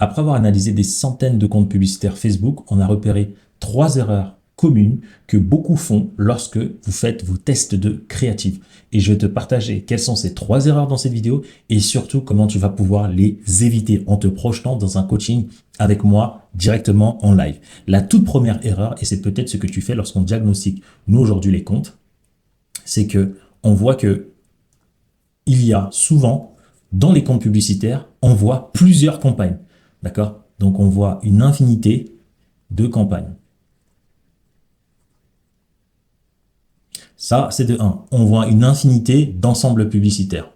Après avoir analysé des centaines de comptes publicitaires Facebook, on a repéré 3 erreurs communes que beaucoup font lorsque vous faites vos tests de créative. Et je vais te partager quelles sont ces 3 erreurs dans cette vidéo et surtout comment tu vas pouvoir les éviter en te projetant dans un coaching avec moi directement en live. La toute première erreur, et c'est peut-être ce que tu fais lorsqu'on diagnostique nous aujourd'hui les comptes, c'est que on voit que il y a souvent dans les comptes publicitaires, on voit plusieurs campagnes. D'accord? Donc on voit une infinité de campagnes. Ça, c'est de 1. On voit une infinité d'ensembles publicitaires.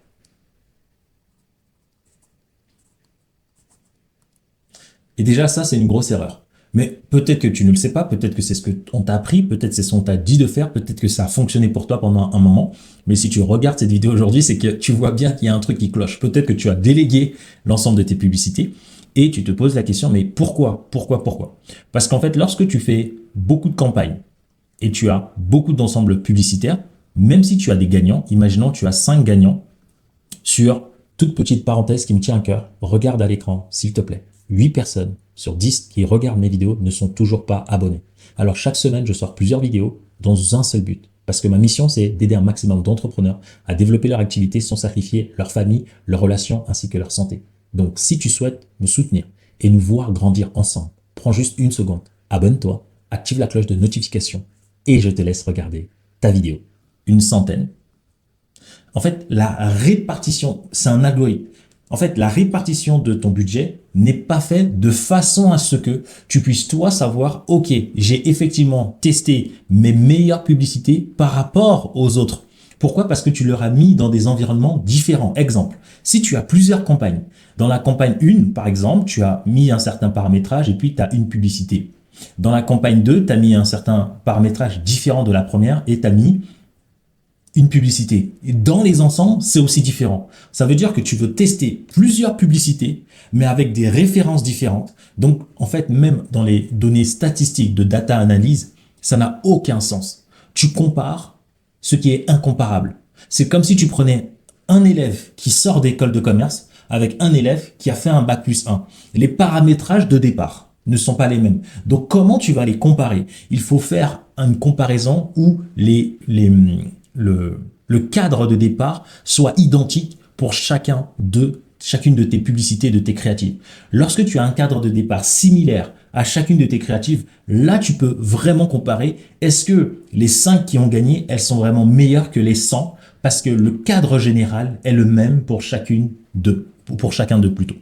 Et déjà, ça, c'est une grosse erreur. Mais peut-être que tu ne le sais pas, peut-être que c'est ce qu'on t'a appris, peut-être c'est ce qu'on t'a dit de faire, peut-être que ça a fonctionné pour toi pendant un moment. Mais si tu regardes cette vidéo aujourd'hui, c'est que tu vois bien qu'il y a un truc qui cloche. Peut-être que tu as délégué l'ensemble de tes publicités et tu te poses la question, mais pourquoi? Pourquoi? Parce qu'en fait, lorsque tu fais beaucoup de campagnes et tu as beaucoup d'ensembles publicitaires, même si tu as des gagnants, imaginons tu as 5 gagnants sur toute petite parenthèse qui me tient à cœur, regarde à l'écran, s'il te plaît. 8 personnes sur 10 qui regardent mes vidéos ne sont toujours pas abonnés. Alors chaque semaine, je sors plusieurs vidéos dans un seul but. Parce que ma mission, c'est d'aider un maximum d'entrepreneurs à développer leur activité sans sacrifier leur famille, leurs relations ainsi que leur santé. Donc si tu souhaites me soutenir et nous voir grandir ensemble, prends juste une seconde, abonne-toi, active la cloche de notification et je te laisse regarder ta vidéo. Une centaine. En fait, la répartition, c'est un algorithme. En fait, la répartition de ton budget n'est pas faite de façon à ce que tu puisses toi savoir, ok, j'ai effectivement testé mes meilleures publicités par rapport aux autres. Pourquoi? Parce que tu leur as mis dans des environnements différents. Exemple, si tu as plusieurs campagnes, dans la campagne 1, par exemple, tu as mis un certain paramétrage et puis tu as une publicité. Dans la campagne 2, tu as mis un certain paramétrage différent de la première et tu as mis une publicité. Et dans les ensembles, c'est aussi différent. Ça veut dire que tu veux tester plusieurs publicités, mais avec des références différentes. Donc, en fait, même dans les données statistiques de data analyse, ça n'a aucun sens. Tu compares ce qui est incomparable. C'est comme si tu prenais un élève qui sort d'école de commerce avec un élève qui a fait un bac+1. Les paramétrages de départ ne sont pas les mêmes. Donc, comment tu vas les comparer? Il faut faire une comparaison où le cadre de départ soit identique pour chacune de tes publicités, de tes créatives. Lorsque tu as un cadre de départ similaire à chacune de tes créatives, là, tu peux vraiment comparer. Est-ce que les 5 qui ont gagné, elles sont vraiment meilleures que les 100? Parce que le cadre général est le même pour chacun d'eux plutôt.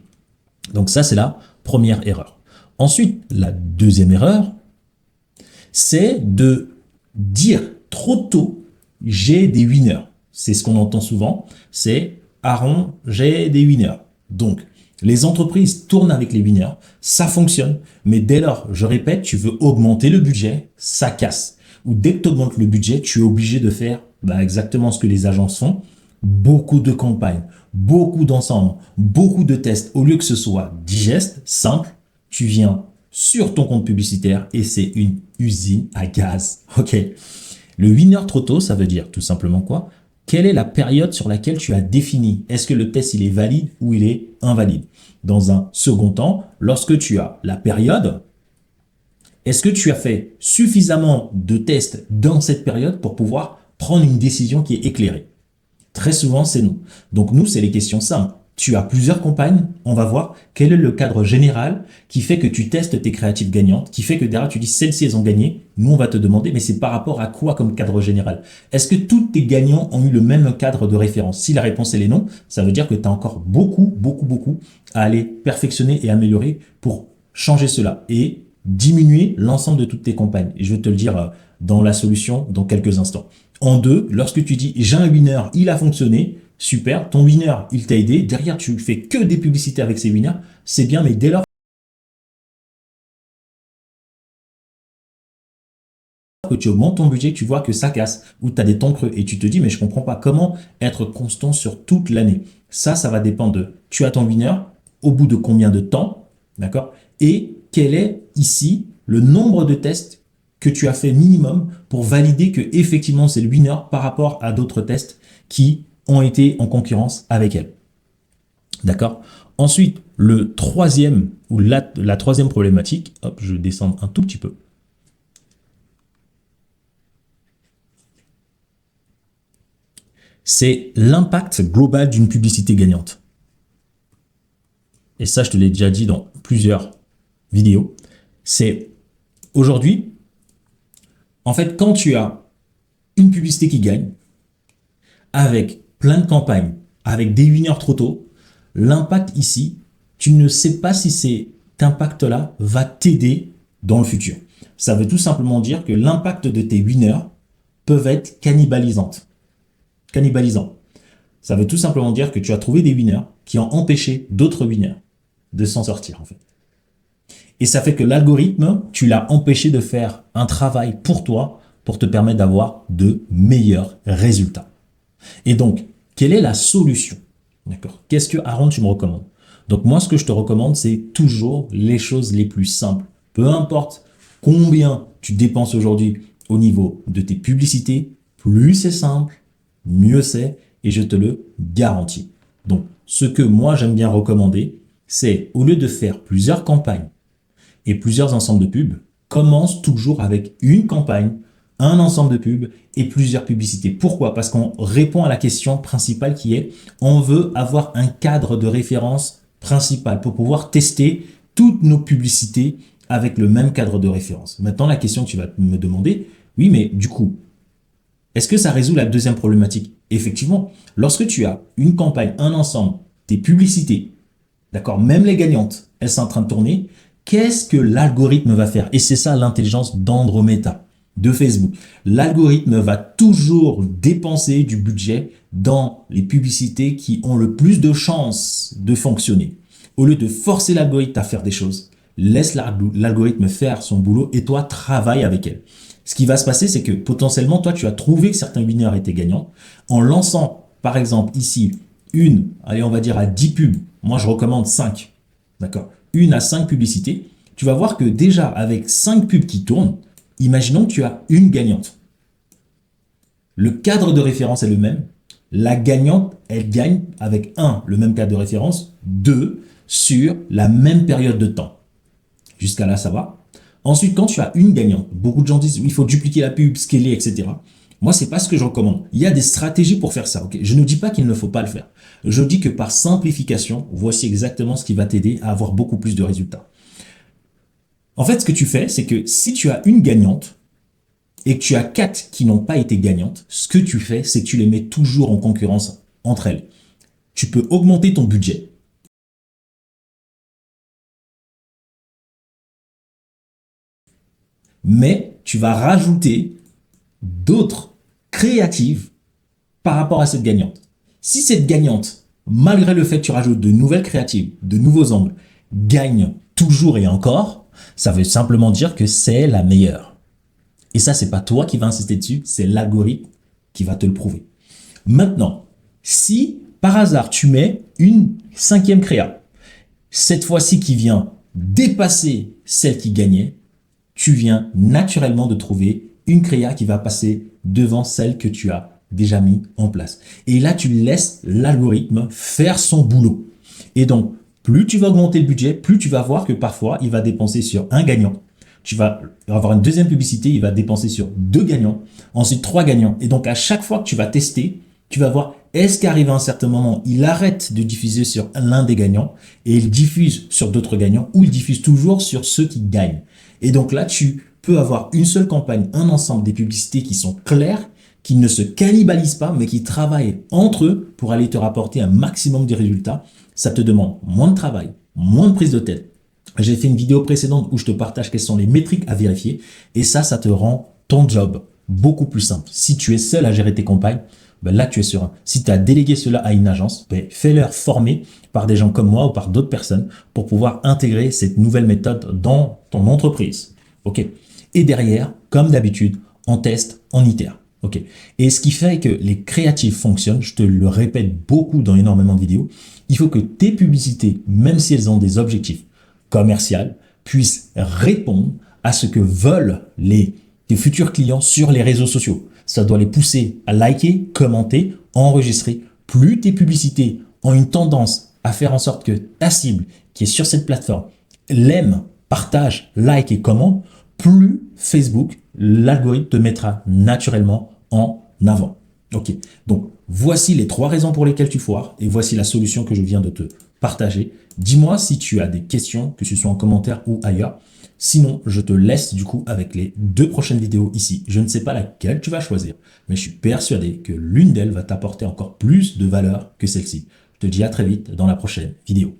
Donc ça, c'est la première erreur. Ensuite, la deuxième erreur, c'est de dire trop tôt j'ai des winners. C'est ce qu'on entend souvent, c'est Aaron, j'ai des winners. Donc, les entreprises tournent avec les winners, ça fonctionne, mais dès lors, je répète, tu veux augmenter le budget, ça casse. Ou dès que tu augmentes le budget, tu es obligé de faire exactement ce que les agences font, beaucoup de campagnes, beaucoup d'ensembles, beaucoup de tests. Au lieu que ce soit digeste, simple, tu viens sur ton compte publicitaire et c'est une usine à gaz. Ok. Le winner trop tôt, ça veut dire tout simplement quoi? Quelle est la période sur laquelle tu as défini? Est-ce que le test il est valide ou il est invalide? Dans un second temps, lorsque tu as la période, est-ce que tu as fait suffisamment de tests dans cette période pour pouvoir prendre une décision qui est éclairée? Très souvent, c'est non. Donc nous, c'est les questions simples. Tu as plusieurs campagnes, on va voir quel est le cadre général qui fait que tu testes tes créatives gagnantes, qui fait que derrière tu dis celles-ci elles ont gagné. Nous on va te demander mais c'est par rapport à quoi comme cadre général? Est-ce que tous tes gagnants ont eu le même cadre de référence? Si la réponse elle est non, ça veut dire que tu as encore beaucoup à aller perfectionner et améliorer pour changer cela et diminuer l'ensemble de toutes tes campagnes. Et je vais te le dire dans la solution dans quelques instants. En deux, lorsque tu dis j'ai un winner, il a fonctionné, super, ton winner, il t'a aidé. Derrière, tu fais que des publicités avec ces winners. C'est bien, mais dès lors que tu augmentes ton budget, tu vois que ça casse ou tu as des temps creux et tu te dis, mais je comprends pas comment être constant sur toute l'année. Ça va dépendre de, tu as ton winner, au bout de combien de temps, d'accord? Et quel est ici le nombre de tests que tu as fait minimum pour valider que effectivement c'est le winner par rapport à d'autres tests qui ont été en concurrence avec elle. D'accord? Ensuite, le troisième ou la troisième problématique, hop, je descends un tout petit peu. C'est l'impact global d'une publicité gagnante. Et ça, je te l'ai déjà dit dans plusieurs vidéos. C'est aujourd'hui, en fait, quand tu as une publicité qui gagne, avec plein de campagnes, avec des winners trop tôt, l'impact ici, tu ne sais pas si cet impact-là va t'aider dans le futur. Ça veut tout simplement dire que l'impact de tes winners peuvent être cannibalisants. Ça veut tout simplement dire que tu as trouvé des winners qui ont empêché d'autres winners de s'en sortir en fait. Et ça fait que l'algorithme, tu l'as empêché de faire un travail pour toi pour te permettre d'avoir de meilleurs résultats. Et donc, quelle est la solution? D'accord? Qu'est-ce que Aaron, tu me recommandes? Donc moi, ce que je te recommande, c'est toujours les choses les plus simples. Peu importe combien tu dépenses aujourd'hui au niveau de tes publicités, plus c'est simple, mieux c'est, et je te le garantis. Donc, ce que moi, j'aime bien recommander, c'est au lieu de faire plusieurs campagnes et plusieurs ensembles de pubs, commence toujours avec une campagne, un ensemble de pubs et plusieurs publicités. Pourquoi? Parce qu'on répond à la question principale qui est, on veut avoir un cadre de référence principal pour pouvoir tester toutes nos publicités avec le même cadre de référence. Maintenant, la question que tu vas me demander, oui, mais du coup, est-ce que ça résout la deuxième problématique? Effectivement, lorsque tu as une campagne, un ensemble, tes publicités, d'accord, même les gagnantes, elles sont en train de tourner, qu'est-ce que l'algorithme va faire? Et c'est ça l'intelligence d'Andromeda de Facebook. L'algorithme va toujours dépenser du budget dans les publicités qui ont le plus de chances de fonctionner. Au lieu de forcer l'algorithme à faire des choses, laisse l'algorithme faire son boulot et toi, travaille avec elle. Ce qui va se passer, c'est que potentiellement, toi, tu as trouvé que certains winners étaient gagnants. En lançant, par exemple, ici, allez, on va dire à 10 pubs. Moi, je recommande 5. D'accord? 1 à 5 publicités. Tu vas voir que déjà, avec 5 pubs qui tournent, imaginons que tu as une gagnante. Le cadre de référence est le même. La gagnante, elle gagne avec 1, le même cadre de référence, 2, sur la même période de temps. Jusqu'à là, ça va. Ensuite, quand tu as une gagnante, beaucoup de gens disent il faut dupliquer la pub, scaler, etc. Moi, c'est pas ce que je recommande. Il y a des stratégies pour faire ça. Okay, je ne dis pas qu'il ne faut pas le faire. Je dis que par simplification, voici exactement ce qui va t'aider à avoir beaucoup plus de résultats. En fait, ce que tu fais, c'est que si tu as une gagnante et que tu as 4 qui n'ont pas été gagnantes, ce que tu fais, c'est que tu les mets toujours en concurrence entre elles. Tu peux augmenter ton budget. Mais tu vas rajouter d'autres créatives par rapport à cette gagnante. Si cette gagnante, malgré le fait que tu rajoutes de nouvelles créatives, de nouveaux angles, gagne toujours et encore, ça veut simplement dire que c'est la meilleure. Et ça, c'est pas toi qui vas insister dessus, c'est l'algorithme qui va te le prouver. Maintenant, si par hasard tu mets une 5e créa, cette fois-ci qui vient dépasser celle qui gagnait, tu viens naturellement de trouver une créa qui va passer devant celle que tu as déjà mis en place. Et là, tu laisses l'algorithme faire son boulot. Et donc, plus tu vas augmenter le budget, plus tu vas voir que parfois, il va dépenser sur un gagnant. Tu vas avoir une deuxième publicité, il va dépenser sur 2 gagnants, ensuite 3 gagnants. Et donc, à chaque fois que tu vas tester, tu vas voir, est-ce qu'arrive à un certain moment, il arrête de diffuser sur l'un des gagnants et il diffuse sur d'autres gagnants ou il diffuse toujours sur ceux qui gagnent. Et donc là, tu peux avoir une seule campagne, un ensemble des publicités qui sont claires, qui ne se cannibalisent pas, mais qui travaillent entre eux pour aller te rapporter un maximum de résultats. Ça te demande moins de travail, moins de prise de tête. J'ai fait une vidéo précédente où je te partage quelles sont les métriques à vérifier. Et ça te rend ton job beaucoup plus simple. Si tu es seul à gérer tes campagnes, ben là, tu es serein. Si tu as délégué cela à une agence, ben fais-leur former par des gens comme moi ou par d'autres personnes pour pouvoir intégrer cette nouvelle méthode dans ton entreprise. OK. Et derrière, comme d'habitude, on teste, on itère. OK. Et ce qui fait que les créatifs fonctionnent, je te le répète beaucoup dans énormément de vidéos, il faut que tes publicités, même si elles ont des objectifs commerciaux, puissent répondre à ce que veulent tes futurs clients sur les réseaux sociaux. Ça doit les pousser à liker, commenter, enregistrer. Plus tes publicités ont une tendance à faire en sorte que ta cible qui est sur cette plateforme l'aime, partage, like et commente, plus Facebook, l'algorithme te mettra naturellement en avant. Ok, donc voici les 3 raisons pour lesquelles tu foires et voici la solution que je viens de te partager. Dis-moi si tu as des questions, que ce soit en commentaire ou ailleurs. Sinon, je te laisse du coup avec les 2 prochaines vidéos ici. Je ne sais pas laquelle tu vas choisir, mais je suis persuadé que l'une d'elles va t'apporter encore plus de valeur que celle-ci. Je te dis à très vite dans la prochaine vidéo.